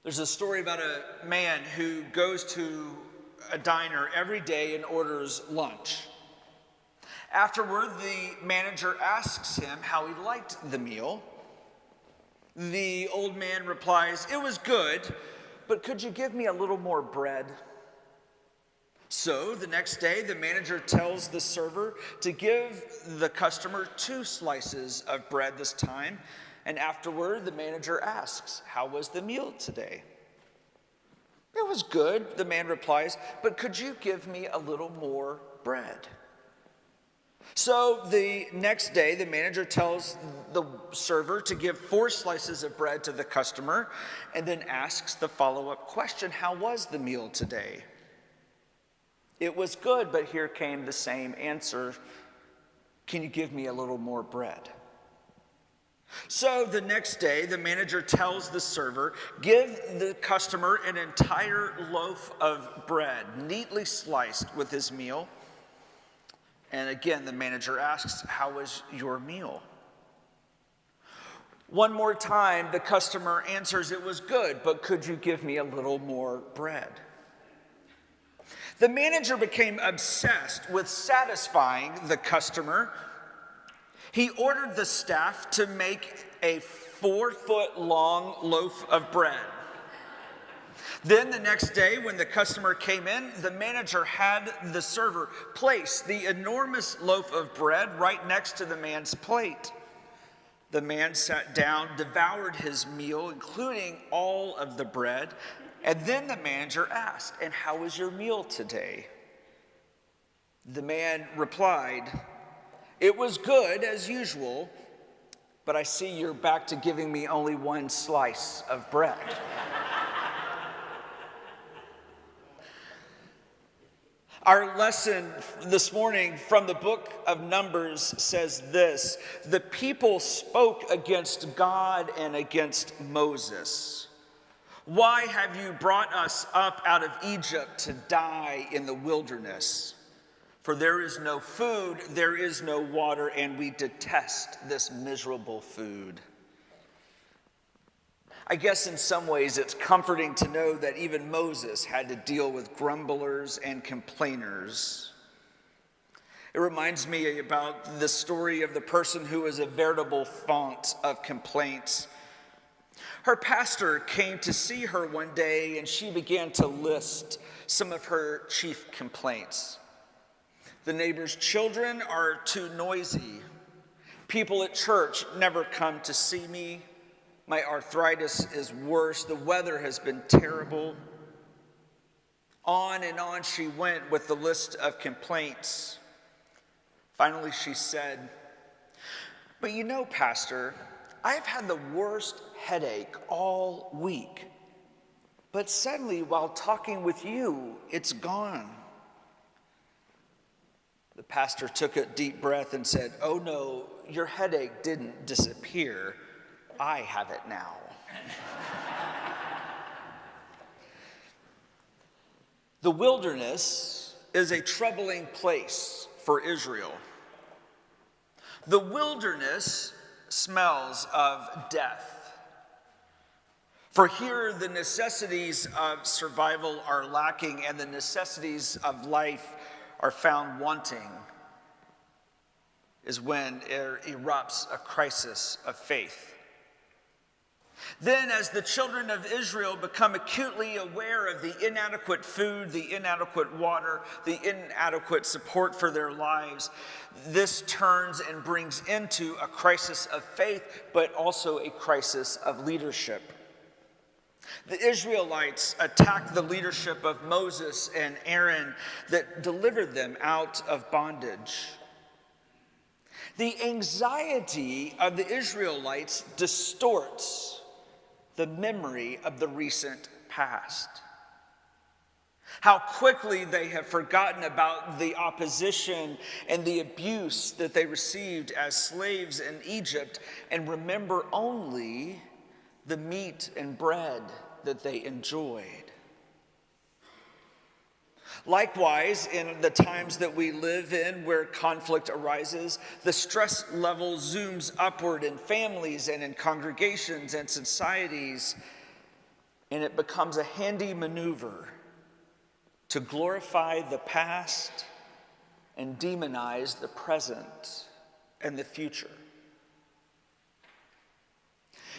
There's a story about a man who goes to a diner every day and orders lunch. Afterward, the manager asks him how he liked the meal. The old man replies, "It was good, but could you give me a little more bread?" So the next day, the manager tells the server to give the customer 2 slices of bread this time. And afterward, the manager asks, "How was the meal today?" "It was good," the man replies, "but could you give me a little more bread?" So the next day, the manager tells the server to give 4 slices of bread to the customer and then asks the follow-up question, "How was the meal today?" "It was good," but here came the same answer, "Can you give me a little more bread?" So the next day, the manager tells the server, "Give the customer an entire loaf of bread, neatly sliced with his meal." And again, the manager asks, "How was your meal?" One more time, the customer answers, "It was good, but could you give me a little more bread?" The manager became obsessed with satisfying the customer. He ordered the staff to make a 4-foot-long loaf of bread. Then the next day, when the customer came in, the manager had the server place the enormous loaf of bread right next to the man's plate. The man sat down, devoured his meal, including all of the bread, and then the manager asked, "And how was your meal today?" The man replied, "It was good as usual, but I see you're back to giving me only 1 slice of bread." Our lesson this morning from the book of Numbers says this: the people spoke against God and against Moses. "Why have you brought us up out of Egypt to die in the wilderness? For there is no food, there is no water, and we detest this miserable food." I guess in some ways it's comforting to know that even Moses had to deal with grumblers and complainers. It reminds me about the story of the person who was a veritable font of complaints. Her pastor came to see her one day, and she began to list some of her chief complaints. "The neighbor's children are too noisy. People at church never come to see me. My arthritis is worse. The weather has been terrible." On and on she went with the list of complaints. Finally, she said, "But you know, Pastor, I've had the worst headache all week. But suddenly, while talking with you, it's gone." The pastor took a deep breath and said, "Oh no, your headache didn't disappear. I have it now." The wilderness is a troubling place for Israel. The wilderness smells of death. For here, the necessities of survival are lacking, and the necessities of life are found wanting, is when there erupts a crisis of faith. Then, as the children of Israel become acutely aware of the inadequate food, the inadequate water, the inadequate support for their lives, this turns and brings into a crisis of faith, but also a crisis of leadership. The Israelites attacked the leadership of Moses and Aaron that delivered them out of bondage. The anxiety of the Israelites distorts the memory of the recent past. How quickly they have forgotten about the opposition and the abuse that they received as slaves in Egypt, and remember only the meat and bread that they enjoyed. Likewise, in the times that we live in where conflict arises, the stress level zooms upward in families and in congregations and societies. and it becomes a handy maneuver to glorify the past and demonize the present and the future.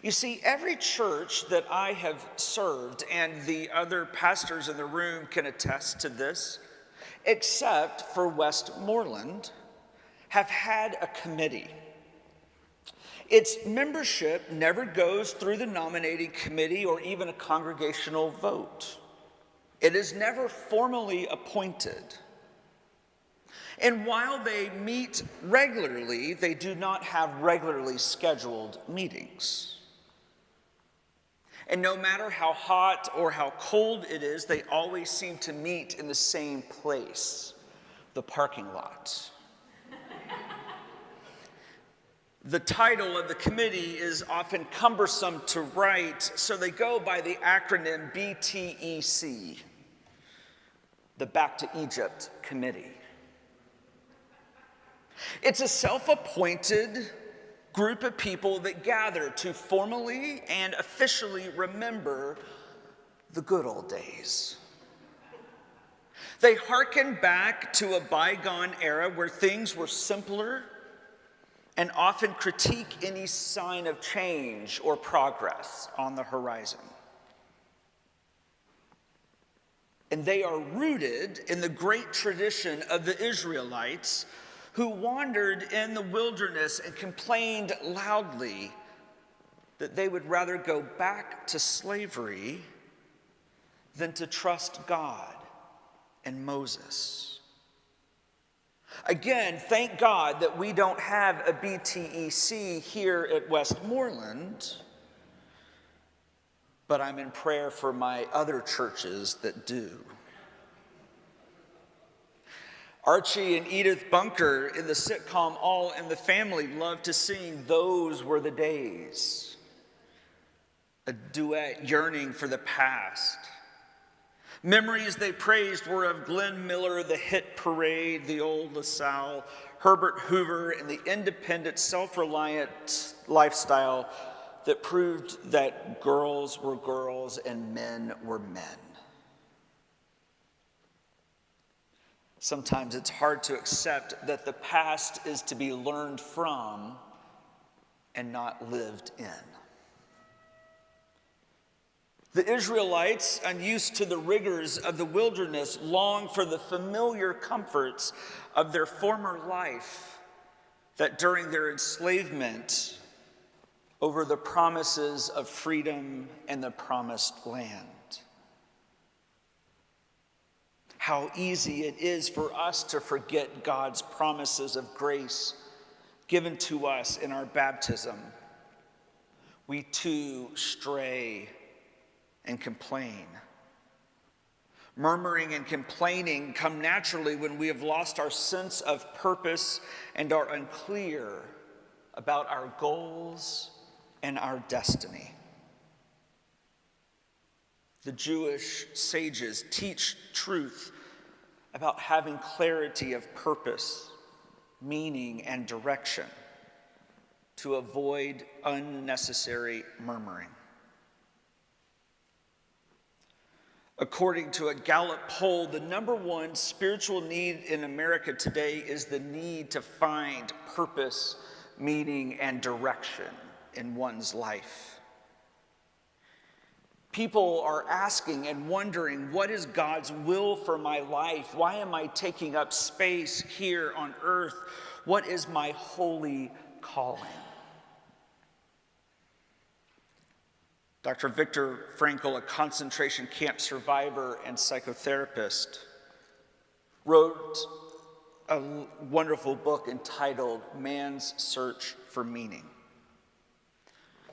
You see, every church that I have served, and the other pastors in the room can attest to this, except for Westmoreland, have had a committee. Its membership never goes through the nominating committee or even a congregational vote. It is never formally appointed. And while they meet regularly, they do not have regularly scheduled meetings. And no matter how hot or how cold it is, they always seem to meet in the same place, the parking lot. The title of the committee is often cumbersome to write, so they go by the acronym B.T.E.C, the Back to Egypt Committee. It's a self-appointed group of people that gather to formally and officially remember the good old days. They hearken back to a bygone era where things were simpler and often critique any sign of change or progress on the horizon. And they are rooted in the great tradition of the Israelites who wandered in the wilderness and complained loudly that they would rather go back to slavery than to trust God and Moses. Again, thank God that we don't have a B.T.E.C here at Westmoreland, but I'm in prayer for my other churches that do. Archie and Edith Bunker in the sitcom All in the Family loved to sing "Those Were the Days," a duet yearning for the past. Memories they praised were of Glenn Miller, the hit parade, the old LaSalle, Herbert Hoover, and the independent, self-reliant lifestyle that proved that girls were girls and men were men. Sometimes it's hard to accept that the past is to be learned from and not lived in. The Israelites, unused to the rigors of the wilderness, long for the familiar comforts of their former life, that during their enslavement over the promises of freedom and the promised land. How easy it is for us to forget God's promises of grace given to us in our baptism. We too stray and complain. Murmuring and complaining come naturally when we have lost our sense of purpose and are unclear about our goals and our destiny. The Jewish sages teach truth about having clarity of purpose, meaning, and direction to avoid unnecessary murmuring. According to a Gallup poll, the number one spiritual need in America today is the need to find purpose, meaning, and direction in one's life. People are asking and wondering, what is God's will for my life? Why am I taking up space here on earth? What is my holy calling? Dr. Viktor Frankl, a concentration camp survivor and psychotherapist, wrote a wonderful book entitled Man's Search for Meaning.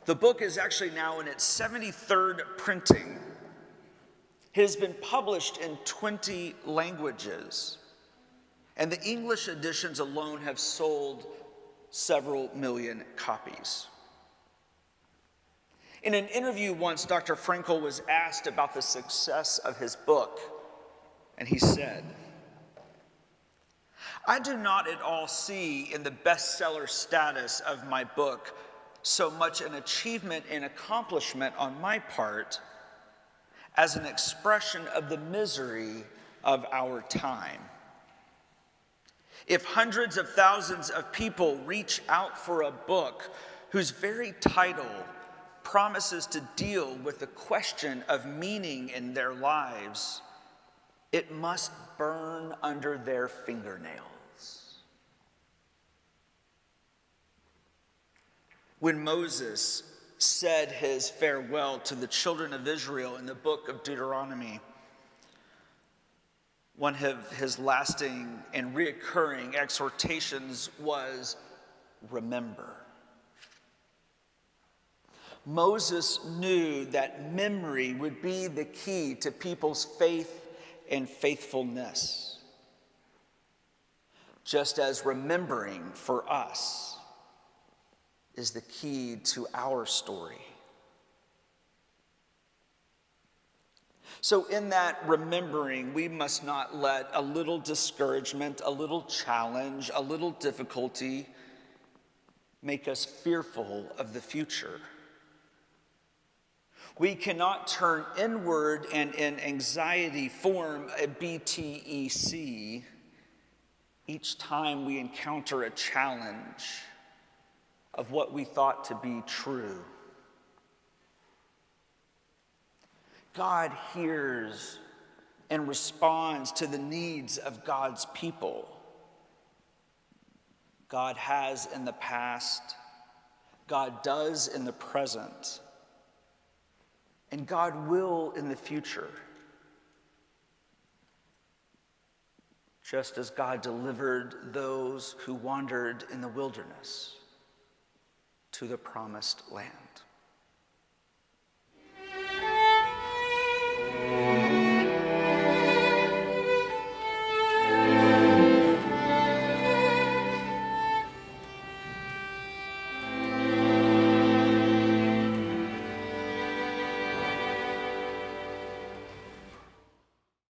The book is actually now in its 73rd printing. It has been published in 20 languages, and the English editions alone have sold several million copies. In an interview once, Dr. Frankl was asked about the success of his book, and he said, "I do not at all see in the bestseller status of my book so much an achievement and accomplishment on my part as an expression of the misery of our time. If hundreds of thousands of people reach out for a book whose very title promises to deal with the question of meaning in their lives, it must burn under their fingernails. When Moses said his farewell to the children of Israel in the book of Deuteronomy, one of his lasting and reoccurring exhortations was, remember. Moses knew that memory would be the key to people's faith and faithfulness, just as remembering for us is the key to our story. So in that remembering, we must not let a little discouragement, a little challenge, a little difficulty make us fearful of the future. We cannot turn inward and in anxiety form a B.T.E.C. each time we encounter a challenge of what we thought to be true. God hears and responds to the needs of God's people. God has in the past, God does in the present, and God will in the future. Just as God delivered those who wandered in the wilderness to the promised land.